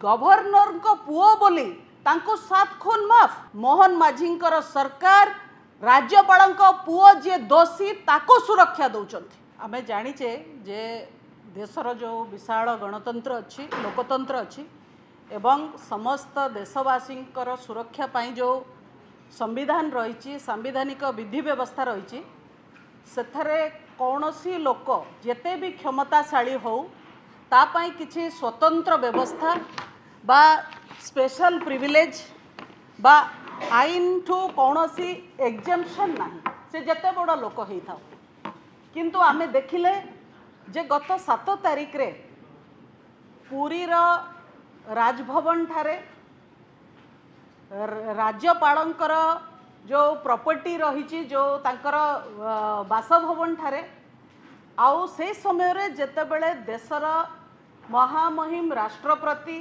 Governor को पुओ बोली तांको 7 खून माफ। मोहन माझींकर सरकार राज्यपाल पुओ जे दोषी ताको सुरक्षा दौरान। आमे जानीचे जे देशर जो विशाल गणतंत्र अच्छी लोकतंत्र अच्छी एवं समस्त देशवासी सुरक्षा पाई जो संविधान रही सांविधानिक विधि व्यवस्था रही सेथरे कौनसी लोक जेते भी क्षमताशाली हो तापाई किछि स्वतंत्र व्यवस्था बा स्पेशल प्रिविलेज बा आईन ठू कौनसी एग्जेम्पशन ना से जेते बड़ लोक होता था किंतु आमे देखिले जे गत 7 तारिख रे पुरीर राजभवन ठारे राज्यपालंकर जो प्रॉपर्टी रही जो तांकर बासभवन ठारे आउ से समय रे जेतेबेले देशर महामहिम राष्ट्रपति